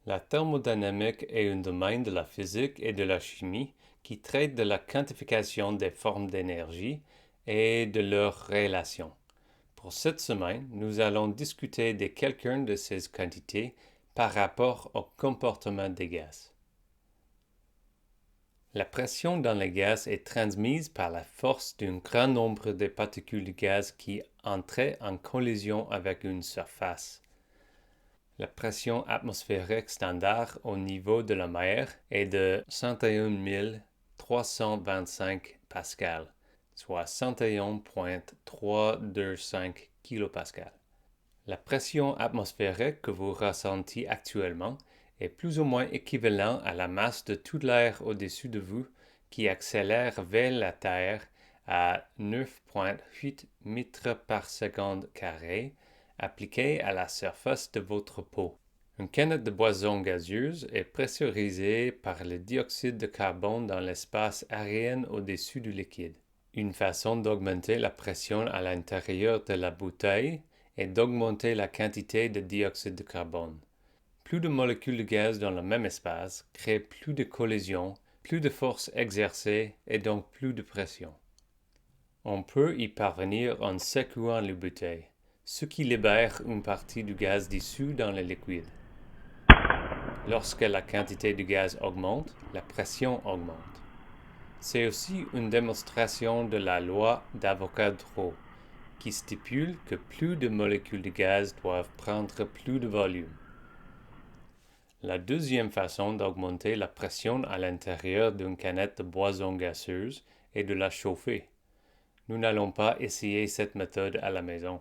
La thermodynamique est un domaine de la physique et de la chimie qui traite de la quantification des formes d'énergie et de leurs relations. Pour cette semaine, nous allons discuter de quelqu'une de ces quantités par rapport au comportement des gaz. La pression dans les gaz est transmise par la force d'un grand nombre de particules de gaz qui entrent en collision avec une surface. La pression atmosphérique standard au niveau de la mer est de 101 325 pascal, soit 101,325 kPa. La pression atmosphérique que vous ressentez actuellement est plus ou moins équivalent à la masse de tout l'air au-dessus de vous qui accélère vers la Terre à 9,8 mètres par seconde carré appliqué à la surface de votre peau. Une canette de boisson gazeuse est pressurisée par le dioxyde de carbone dans l'espace aérien au-dessus du liquide. Une façon d'augmenter la pression à l'intérieur de la bouteille est d'augmenter la quantité de dioxyde de carbone. Plus de molécules de gaz dans le même espace créent plus de collisions, plus de force exercée et donc plus de pression. On peut y parvenir en secouant les bouteilles, ce qui libère une partie du gaz dissous dans le liquide. Lorsque la quantité de gaz augmente, la pression augmente. C'est aussi une démonstration de la loi d'Avogadro, qui stipule que plus de molécules de gaz doivent prendre plus de volume. La deuxième façon d'augmenter la pression à l'intérieur d'une canette de boisson gazeuse est de la chauffer. Nous n'allons pas essayer cette méthode à la maison.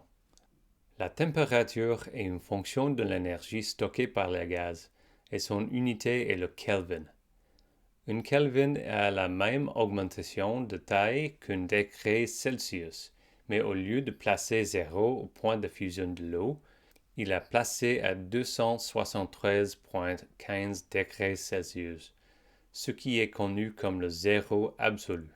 La température est une fonction de l'énergie stockée par le gaz, et son unité est le Kelvin. Un Kelvin a la même augmentation de taille qu'un degré Celsius, mais au lieu de placer 0 au point de fusion de l'eau, il a placé à 273,15 degrés Celsius, ce qui est connu comme le zéro absolu.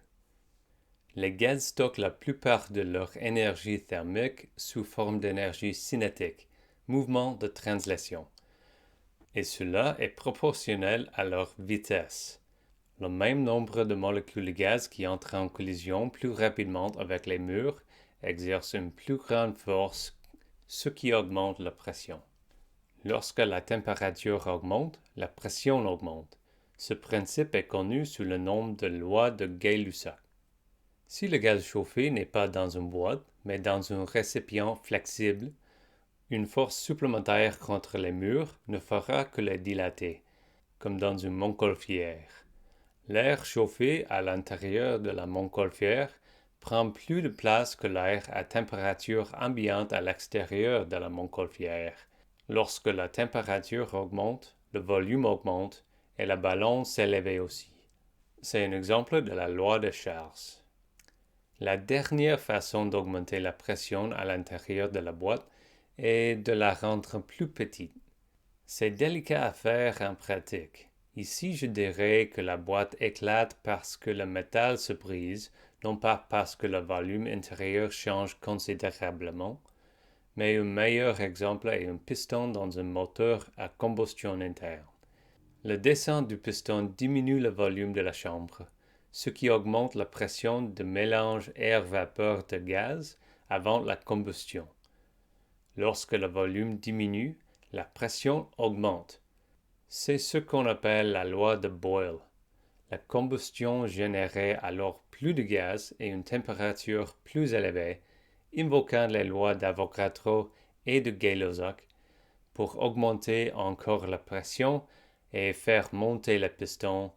Les gaz stockent la plupart de leur énergie thermique sous forme d'énergie cinétique, mouvement de translation, et cela est proportionnel à leur vitesse. Le même nombre de molécules de gaz qui entrent en collision plus rapidement avec les murs exerce une plus grande force, ce qui augmente la pression. Lorsque la température augmente, la pression augmente. Ce principe est connu sous le nom de loi de Gay-Lussac. Si le gaz chauffé n'est pas dans une boîte, mais dans un récipient flexible, une force supplémentaire contre les murs ne fera que les dilater, comme dans une montgolfière. L'air chauffé à l'intérieur de la montgolfière prend plus de place que l'air à température ambiante à l'extérieur de la montgolfière. Lorsque la température augmente, le volume augmente et la balance s'élève aussi. C'est un exemple de la loi de Charles. La dernière façon d'augmenter la pression à l'intérieur de la boîte est de la rendre plus petite. C'est délicat à faire en pratique. Ici, je dirais que la boîte éclate parce que le métal se brise, non pas parce que le volume intérieur change considérablement, mais un meilleur exemple est un piston dans un moteur à combustion interne. Le descente du piston diminue le volume de la chambre, ce qui augmente la pression de mélange air-vapeur de gaz avant la combustion. Lorsque le volume diminue, la pression augmente. C'est ce qu'on appelle la loi de Boyle. La combustion générait alors plus de gaz et une température plus élevée, invoquant les lois d'Avogadro et de Gay-Lussac pour augmenter encore la pression et faire monter le piston,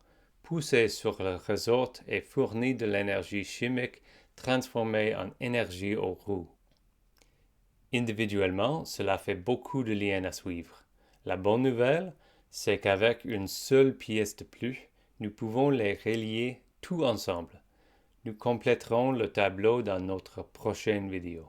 pousser sur le ressort et fournir de l'énergie chimique transformée en énergie aux roues. Individuellement, cela fait beaucoup de liens à suivre. La bonne nouvelle, c'est qu'avec une seule pièce de plus, nous pouvons les relier tout ensemble. Nous compléterons le tableau dans notre prochaine vidéo.